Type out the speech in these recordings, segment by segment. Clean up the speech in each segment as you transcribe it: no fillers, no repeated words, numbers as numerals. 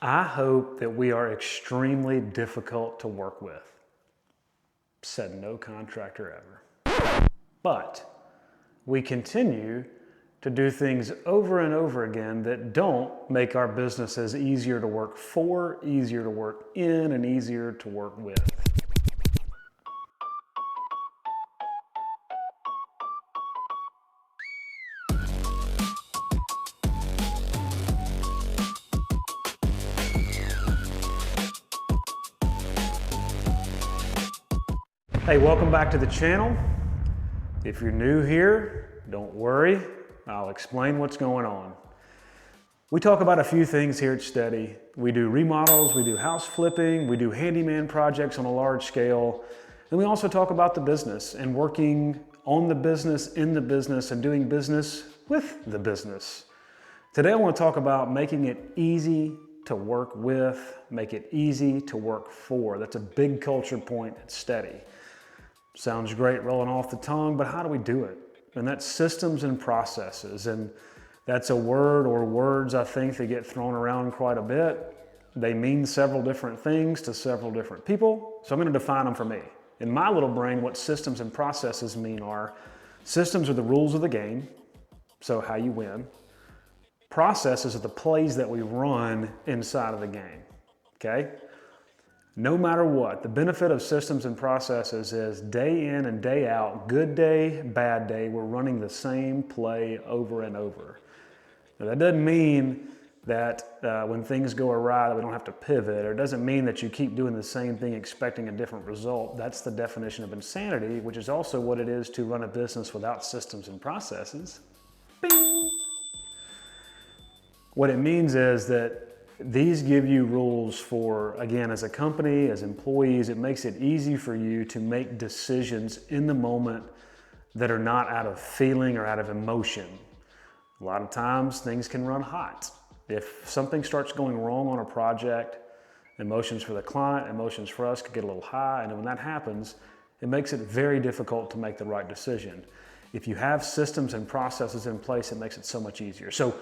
I hope that we are extremely difficult to work with. Said no contractor ever. But we continue to do things over and over again that don't make our businesses easier to work for, easier to work in, and easier to work with. Hey, welcome back to the channel. If you're new here, don't worry, I'll explain what's going on. We talk about a few things here at Steady. We do remodels, we do house flipping, we do handyman projects on a large scale, and we also talk about the business and working on the business, in the business, and doing business with the business. Today I want to talk about making it easy to work with, make it easy to work for. That's a big culture point at Steady. Sounds great rolling off the tongue, but how do we do it? And that's systems and processes. And that's a word or words I think that get thrown around quite a bit. They mean several different things to several different people. So I'm going to define them for me. In my little brain, what systems and processes mean are, systems are the rules of the game, so how you win. Processes are the plays that we run inside of the game, okay? No matter what, the benefit of systems and processes is day in and day out, good day, bad day, we're running the same play over and over. Now, that doesn't mean that when things go awry that we don't have to pivot, or it doesn't mean that you keep doing the same thing expecting a different result. That's the definition of insanity, which is also what it is to run a business without systems and processes. Bing! What it means is that these give you rules for, again, as a company, as employees, it makes it easy for you to make decisions in the moment that are not out of feeling or out of emotion. A lot of times things can run hot. If something starts going wrong on a project, emotions for the client, emotions for us could get a little high, and when that happens, it makes it very difficult to make the right decision. If you have systems and processes in place, it makes it so much easier. So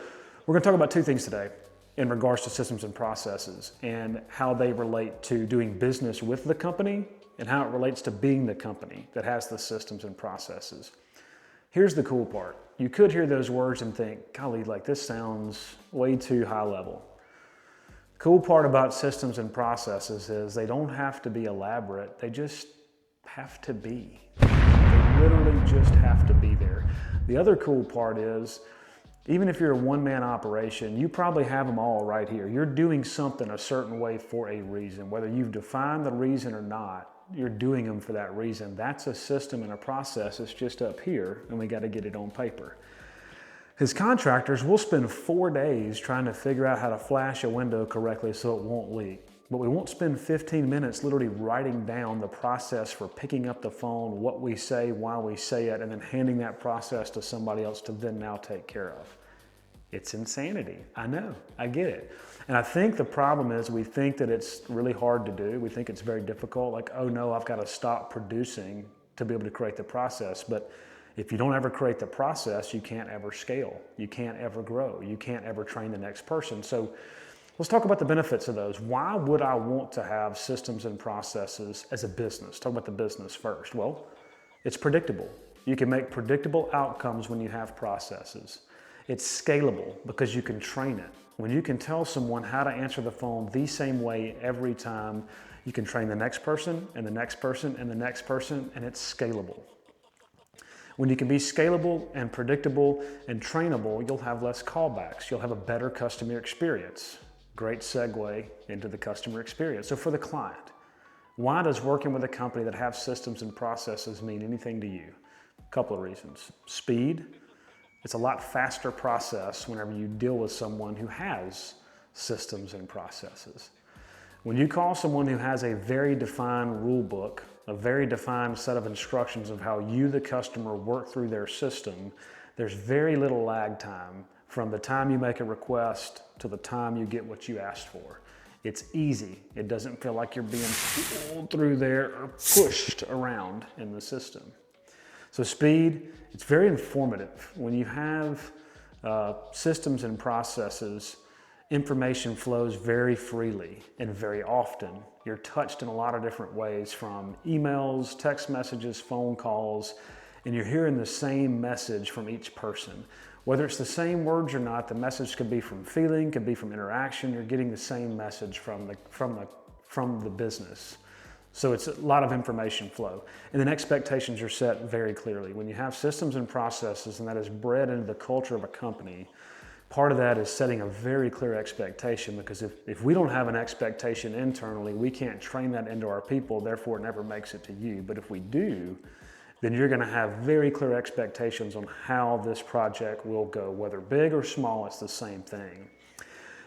we're going to talk about two things today in regards to systems and processes and how they relate to doing business with the company and how it relates to being the company that has the systems and processes. Here's the cool part. You could hear those words and think, golly, like this sounds way too high level. Cool part about systems and processes is they don't have to be elaborate. They just have to be. They literally just have to be there. The other cool part is, even if you're a one-man operation, you probably have them all right here. You're doing something a certain way for a reason. Whether you've defined the reason or not, you're doing them for that reason. That's a system and a process. It's just up here, and we got to get it on paper. As contractors, we'll spend 4 days trying to figure out how to flash a window correctly so it won't leak. But we won't spend 15 minutes literally writing down the process for picking up the phone, what we say, why we say it, and then handing that process to somebody else to then now take care of. It's insanity. I know, I get it. And I think the problem is we think that it's really hard to do. We think it's very difficult, like, oh no, I've got to stop producing to be able to create the process. But if you don't ever create the process, you can't ever scale. You can't ever grow. You can't ever train the next person. So let's talk about the benefits of those. Why would I want to have systems and processes as a business? Talk about the business first. Well, it's predictable. You can make predictable outcomes when you have processes. It's scalable because you can train it. When you can tell someone how to answer the phone the same way every time, you can train the next person and the next person and the next person, and it's scalable. When you can be scalable and predictable and trainable, you'll have less callbacks. You'll have a better customer experience. Great segue into the customer experience. So for the client, why does working with a company that has systems and processes mean anything to you? A couple of reasons. Speed. It's a lot faster process whenever you deal with someone who has systems and processes. When you call someone who has a very defined rule book, a very defined set of instructions of how you, the customer, work through their system, there's very little lag time from the time you make a request to the time you get what you asked for. It's easy. It doesn't feel like you're being pulled through there or pushed around in the system. So speed, it's very informative. When you have systems and processes, information flows very freely and very often. You're touched in a lot of different ways, from emails, text messages, phone calls, and you're hearing the same message from each person. Whether it's the same words or not, the message could be from feeling, could be from interaction. You're getting the same message from the business. So it's a lot of information flow. And then expectations are set very clearly. When you have systems and processes, and that is bred into the culture of a company, part of that is setting a very clear expectation, because if we don't have an expectation internally, we can't train that into our people, therefore it never makes it to you. But if we do, then you're gonna have very clear expectations on how this project will go. Whether big or small, it's the same thing.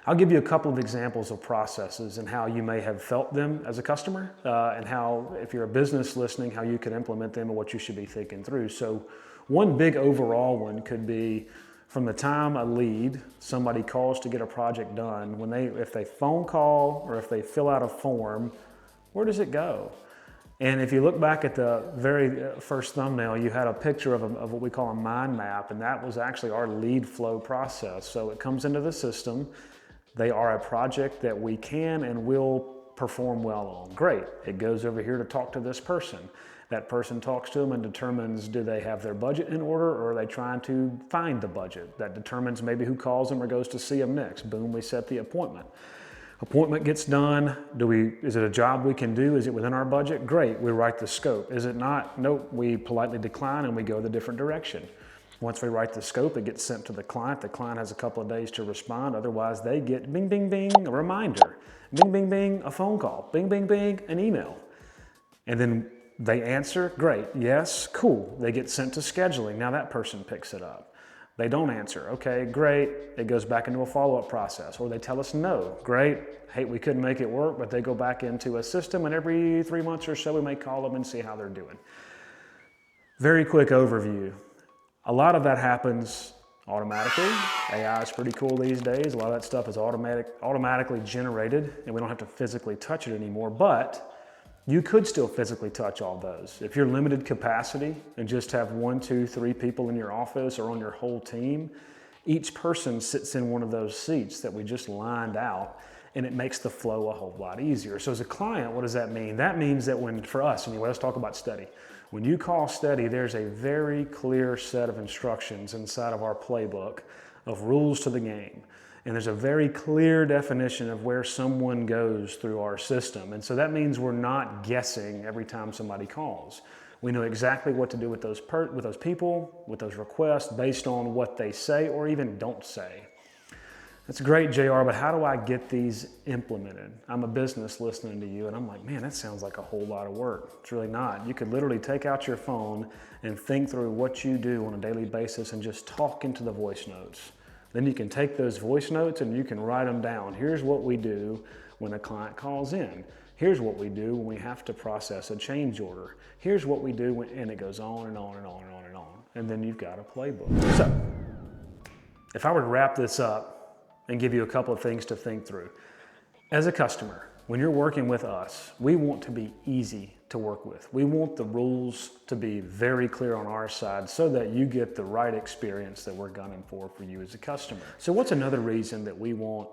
I'll give you a couple of examples of processes and how you may have felt them as a customer, and how, if you're a business listening, how you can implement them and what you should be thinking through. So one big overall one could be, from the time a lead, somebody calls to get a project done, if they phone call or if they fill out a form, where does it go? And if you look back at the very first thumbnail, you had a picture of what we call a mind map, and that was actually our lead flow process. So it comes into the system. They are a project that we can and will perform well on. Great. It goes over here to talk to this person. That person talks to them and determines, do they have their budget in order, or are they trying to find the budget? That determines maybe who calls them or goes to see them next. Boom, we set the appointment. Appointment gets done. Is it a job we can do? Is it within our budget? Great, we write the scope. Is it not? Nope, we politely decline and we go the different direction. Once we write the scope, it gets sent to the client. The client has a couple of days to respond. Otherwise, they get bing, bing, bing, a reminder. Bing, bing, bing, a phone call. Bing, bing, bing, an email. And then they answer, great, yes, cool. They get sent to scheduling. Now that person picks it up. They don't answer, okay, great. It goes back into a follow-up process. Or they tell us no, great. Hey, we couldn't make it work, but they go back into a system, and every 3 months or so we may call them and see how they're doing. Very quick overview. A lot of that happens automatically. AI is pretty cool these days. A lot of that stuff is automatically generated, and we don't have to physically touch it anymore, but you could still physically touch all those. If you're limited capacity and just have 1, 2, 3 people in your office or on your whole team, each person sits in one of those seats that we just lined out, and it makes the flow a whole lot easier. So as a client, what does that mean? That means that for us, anyway, let's talk about Steady. When you call Steady, there's a very clear set of instructions inside of our playbook of rules to the game. And there's a very clear definition of where someone goes through our system. And so that means we're not guessing every time somebody calls. We know exactly what to do with those people, with those requests, based on what they say or even don't say. That's great, JR, but how do I get these implemented? I'm a business listening to you, and I'm like, man, that sounds like a whole lot of work. It's really not. You could literally take out your phone and think through what you do on a daily basis and just talk into the voice notes. Then you can take those voice notes and you can write them down. Here's what we do when a client calls in. Here's what we do when we have to process a change order. Here's what we do and it goes on and on and on and on and on. And then you've got a playbook. So, if I were to wrap this up and give you a couple of things to think through. As a customer, when you're working with us, we want to be easy to work with. We want the rules to be very clear on our side so that you get the right experience that we're gunning for you as a customer. So what's another reason that we want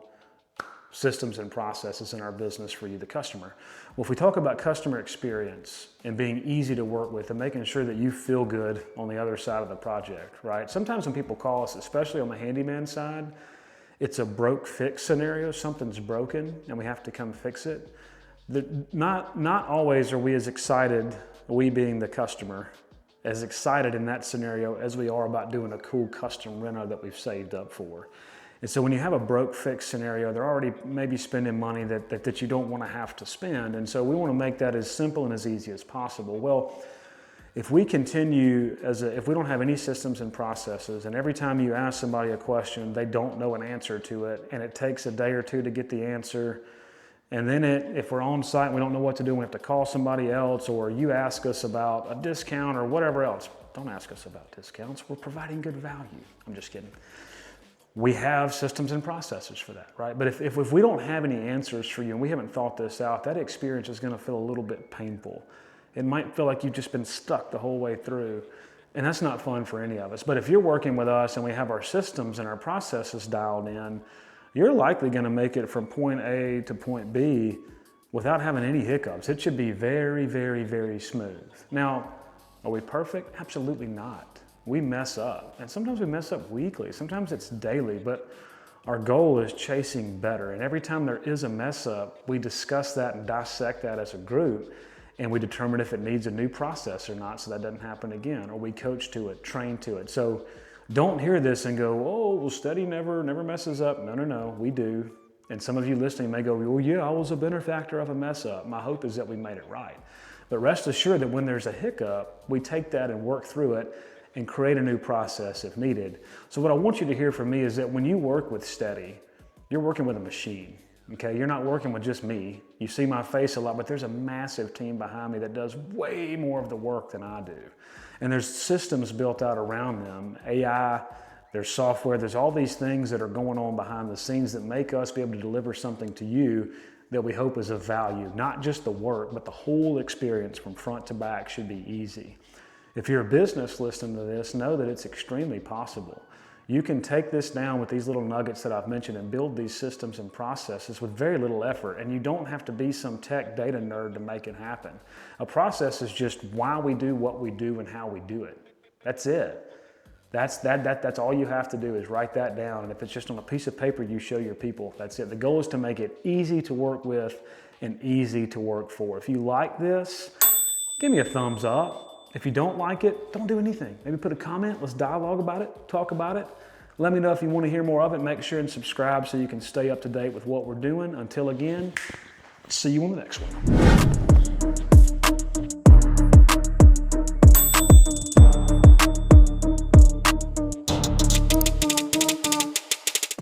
systems and processes in our business for you, the customer? Well, if we talk about customer experience and being easy to work with and making sure that you feel good on the other side of the project, right? Sometimes when people call us, especially on the handyman side, it's a broke fix scenario. Something's broken and we have to come fix it. Not always are we as excited, we being the customer, as excited in that scenario as we are about doing a cool custom reno that we've saved up for. And so when you have a broke fix scenario, they're already maybe spending money that you don't want to have to spend. And so we want to make that as simple and as easy as possible. Well, if we continue if we don't have any systems and processes, and every time you ask somebody a question, they don't know an answer to it, and it takes a day or two to get the answer, and then if we're on site and we don't know what to do, we have to call somebody else, or you ask us about a discount or whatever else. Don't ask us about discounts. We're providing good value. I'm just kidding. We have systems and processes for that, right? But if we don't have any answers for you and we haven't thought this out, that experience is going to feel a little bit painful. It might feel like you've just been stuck the whole way through, and that's not fun for any of us. But if you're working with us and we have our systems and our processes dialed in, you're likely going to make it from point A to point B without having any hiccups. It should be very, very, very smooth. Now, are we perfect? Absolutely not. We mess up, and sometimes we mess up weekly, sometimes it's daily, but our goal is chasing better. And every time there is a mess up, we discuss that and dissect that as a group, and we determine if it needs a new process or not so that doesn't happen again, or we coach to it, train to it. So don't hear this and go, oh, well, steady never messes up. No, no, no, we do. And some of you listening may go, well, yeah, I was a benefactor of a mess up. My hope is that we made it right. But rest assured that when there's a hiccup, we take that and work through it and create a new process if needed. So what I want you to hear from me is that when you work with Steady, you're working with a machine, okay? You're not working with just me. You see my face a lot, but there's a massive team behind me that does way more of the work than I do. And there's systems built out around them, AI, there's software, there's all these things that are going on behind the scenes that make us be able to deliver something to you that we hope is of value. Not just the work, but the whole experience from front to back should be easy. If you're a business listening to this, know that it's extremely possible. You can take this down with these little nuggets that I've mentioned and build these systems and processes with very little effort. And you don't have to be some tech data nerd to make it happen. A process is just why we do what we do and how we do it. That's it. That's all you have to do is write that down. And if it's just on a piece of paper you show your people, that's it. The goal is to make it easy to work with and easy to work for. If you like this, give me a thumbs up. If you don't like it, don't do anything. Maybe put a comment, let's dialogue about it, talk about it. Let me know if you want to hear more of it. Make sure and subscribe so you can stay up to date with what we're doing. Until again, see you on the next one.